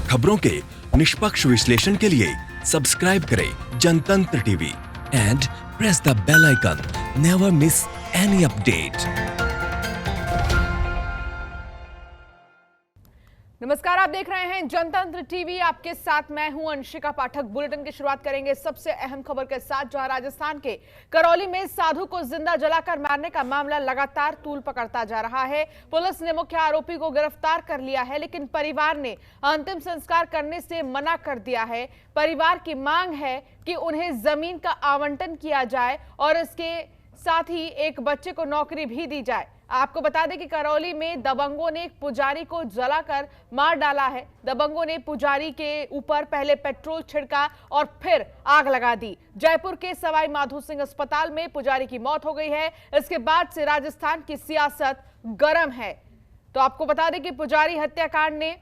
खबरों के निष्पक्ष विश्लेषण के लिए सब्सक्राइब करें Jantantra TV and press the bell icon. Never miss any update. नमस्कार, आप देख रहे हैं जनतंत्र टीवी। आपके साथ मैं हूं अंशिका पाठक। बुलेटिन की शुरुआत करेंगे सबसे अहम खबर के साथ, जहां राजस्थान के करौली में साधु को जिंदा जलाकर मारने का मामला लगातार तूल पकड़ता जा रहा है। पुलिस ने मुख्य आरोपी को गिरफ्तार कर लिया है, लेकिन परिवार ने अंतिम संस्कार करने से मना कर दिया है। परिवार की मांग है कि उन्हें जमीन का आवंटन किया जाए और इसके साथ ही एक बच्चे को नौकरी भी दी जाए। आपको बता दें कि करौली में दबंगों ने एक पुजारी को जलाकर मार डाला है। दबंगों ने पुजारी के ऊपर पहले पेट्रोल छिड़का और फिर आग लगा दी। जयपुर के सवाई माधो सिंह अस्पताल में पुजारी की मौत हो गई है। इसके बाद से राजस्थान की सियासत गर्म है। तो आपको बता दें कि पुजारी हत्याकांड ने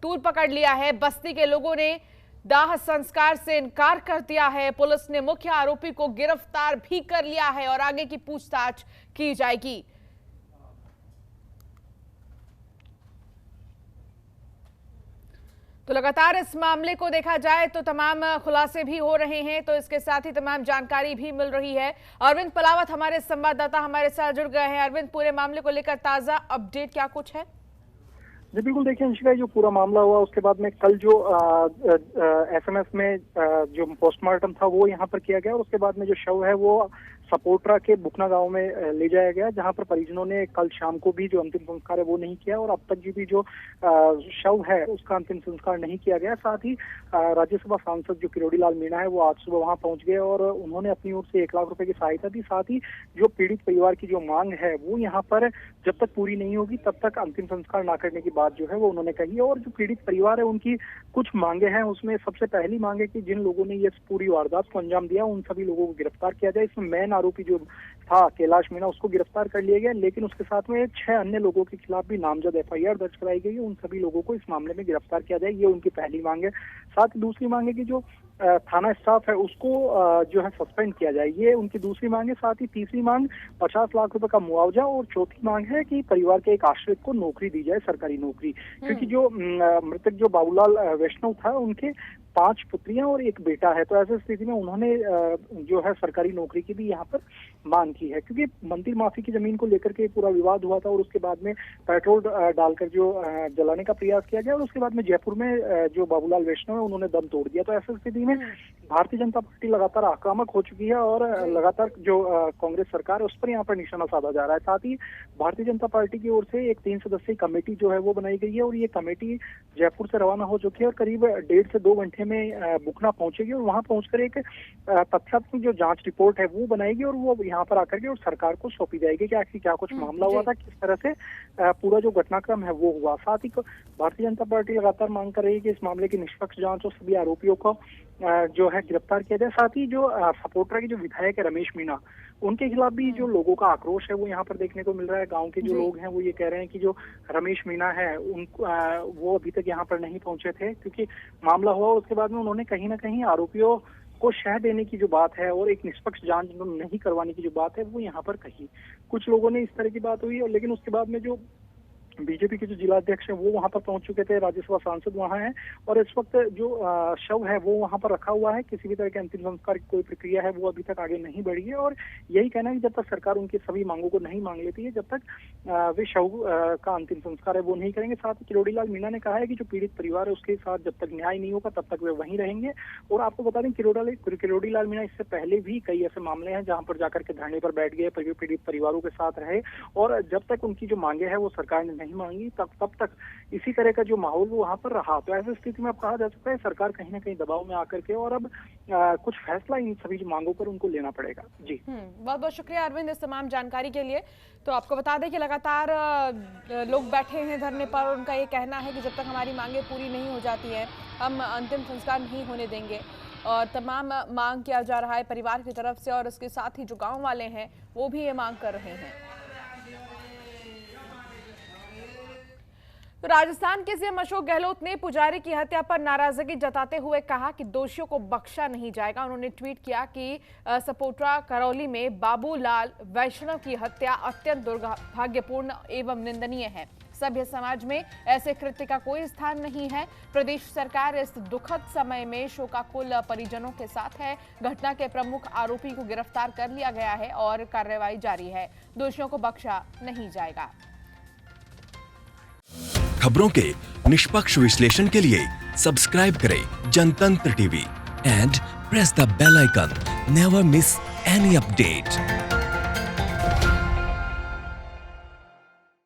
तूल पकड़ लिया है। बस्ती के लोगों ने दाह संस्कार से इनकार कर दिया है। पुलिस ने मुख्य आरोपी को गिरफ्तार भी कर लिया है और आगे की पूछताछ की जाएगी। तो लगातार इस मामले को देखा जाए तो तमाम खुलासे भी हो रहे हैं, तो इसके साथ ही तमाम जानकारी भी मिल रही है। अरविंद पलावत हमारे संवाददाता हमारे साथ जुड़ गए हैं। अरविंद, पूरे मामले को लेकर ताजा अपडेट क्या कुछ है? जी बिल्कुल, देखिए अंशिका, जो पूरा मामला हुआ उसके बाद में कल जो एसएमएस में जो पोस्टमार्टम था वो यहाँ पर किया गया और उसके बाद में जो शव है वो सपोट्रा के बुकना गांव में ले जाया गया, जहां पर परिजनों ने कल शाम को भी जो अंतिम संस्कार है वो नहीं किया और अब तक भी जो शव है उसका अंतिम संस्कार नहीं किया गया। साथ ही राज्यसभा सांसद जो किरोड़ी लाल मीणा है वो आज सुबह वहां पहुंच गए और उन्होंने अपनी ओर से 1 लाख रुपए की सहायता दी। साथ ही जो पीड़ित परिवार की जो मांग है वो यहाँ पर जब तक पूरी नहीं होगी तब तक अंतिम संस्कार ना करने की बात जो है वो उन्होंने कही। और जो पीड़ित परिवार है उनकी कुछ मांगे हैं, उसमें सबसे पहली मांग है कि जिन लोगों ने ये पूरी वारदात को अंजाम दिया उन सभी लोगों को गिरफ्तार किया जाए। इसमें मेन आरोपी जो था कैलाश मीणा उसको गिरफ्तार कर लिया गया, लेकिन उसके साथ में 6 अन्य लोगों के खिलाफ भी नामजद एफआईआर दर्ज कराई गई है। उन सभी लोगों को इस मामले में गिरफ्तार किया जाए, ये उनकी पहली मांग है। साथ ही दूसरी मांग है कि जो थाना स्टाफ है उसको जो है सस्पेंड किया जाए, ये उनकी दूसरी मांग है। साथ ही तीसरी मांग 50 लाख रुपए का मुआवजा और चौथी मांग है कि परिवार के एक आश्रित को नौकरी दी जाए, सरकारी नौकरी। क्योंकि जो मृतक जो बाबूलाल वैष्णव था उनके 5 पुत्रियां और एक बेटा है, तो ऐसी स्थिति में उन्होंने जो है सरकारी नौकरी की भी यहाँ पर मांग की है। क्योंकि मंदिर माफी की जमीन को लेकर के पूरा विवाद हुआ था और उसके बाद में पेट्रोल डालकर जो जलाने का प्रयास किया गया और उसके बाद में जयपुर में जो बाबूलाल वैष्णव है उन्होंने दम तोड़ दिया। तो ऐसी स्थिति में भारतीय जनता पार्टी लगातार आक्रामक हो चुकी है और लगातार जो कांग्रेस सरकार है उस पर यहाँ पर निशाना साधा जा रहा है। साथ ही भारतीय जनता पार्टी की ओर से एक 3 सदस्यीय कमेटी जो है वो बनाई गई है और ये कमेटी जयपुर से रवाना हो चुकी है और करीब 1.5 से 2 घंटे में बुकना पहुंचेगी और वहां पहुंचकर एक तथ्यात्मक जो जांच रिपोर्ट है वो बनाएगी और वो यहाँ पर आकर के और सरकार को सौंपी जाएगी कि आखिर क्या कुछ मामला हुआ था, किस तरह से पूरा जो घटनाक्रम है वो हुआ। साथ ही भारतीय जनता पार्टी लगातार मांग कर रही है कि इस मामले की निष्पक्ष जांच और सभी आरोपियों को जो है गिरफ्तार किया जाए। साथ ही जो सपोट्रा के जो विधायक है रमेश मीणा, उनके खिलाफ भी जो लोगों का आक्रोश है वो यहाँ पर देखने को मिल रहा है। गांव के जो लोग हैं वो ये कह रहे हैं कि जो रमेश मीणा है वो अभी तक यहाँ पर नहीं पहुंचे थे, क्योंकि मामला हुआ और उसके बाद में उन्होंने कहीं ना कहीं आरोपियों को शह देने की जो बात है और एक निष्पक्ष जांच नहीं करवाने की जो बात है वो यहाँ पर कही। कुछ लोगों ने इस तरह की बात हुई और लेकिन उसके बाद में जो बीजेपी के जो जिलाध्यक्ष हैं वो वहां पर पहुंच चुके थे, राज्यसभा सांसद वहां हैं और इस वक्त जो शव है वो वहां पर रखा हुआ है। किसी भी तरह के अंतिम संस्कार की कोई प्रक्रिया है वो अभी तक आगे नहीं बढ़ी है और यही कहना है कि जब तक सरकार उनकी सभी मांगों को नहीं मांग लेती है जब तक वे शव का अंतिम संस्कार है वो नहीं करेंगे। साथ ही किरोड़ी लाल मीणा ने कहा है कि जो पीड़ित परिवार है उसके साथ जब तक न्याय नहीं होगा तब तक वे वहीं रहेंगे। और आपको बता दें किरोड़ी लाल मीणा इससे पहले भी कई ऐसे मामले हैं जहां पर जाकर के धरने पर बैठ गए, पीड़ित परिवारों के साथ रहे और जब तक उनकी जो मांगे है वो सरकार ने नहीं मांगी तब तक इसी तरह का जो माहौल वो वहां पर रहा। तो ऐसी स्थिति में अब कहा जा सकता है सरकार कहीं ना कहीं दबाव में आकर के और अब कुछ फैसला इन सभी मांगों पर उनको लेना पड़ेगा। जी बहुत बहुत शुक्रिया अरविंद इस तमाम जानकारी के लिए। तो आपको बता दें कि लगातार लोग बैठे हैं धरने पर और उनका ये कहना है कि जब तक हमारी मांगे पूरी नहीं हो जाती हैं हम अंतिम संस्कार नहीं होने देंगे और तमाम मांग किया जा रहा है परिवार की तरफ से और इसके साथ ही जो गाँव वाले हैं वो भी ये मांग कर रहे हैं। तो राजस्थान के सीएम अशोक गहलोत ने पुजारी की हत्या पर नाराजगी जताते हुए कहा कि दोषियों को बख्शा नहीं जाएगा। उन्होंने ट्वीट किया कि सपोट्रा करौली में बाबूलाल वैष्णव की हत्या अत्यंत दुर्भाग्यपूर्ण एवं निंदनीय है। सभ्य समाज में ऐसे कृत्य का कोई स्थान नहीं है। प्रदेश सरकार इस दुखद समय में शोकाकुल परिजनों के साथ है। घटना के प्रमुख आरोपी को गिरफ्तार कर लिया गया है और कार्रवाई जारी है। दोषियों को बख्शा नहीं जाएगा। खबरों के निष्पक्ष विश्लेषण के लिए सब्सक्राइब करें Jantantra TV and press the bell icon. Never miss any update.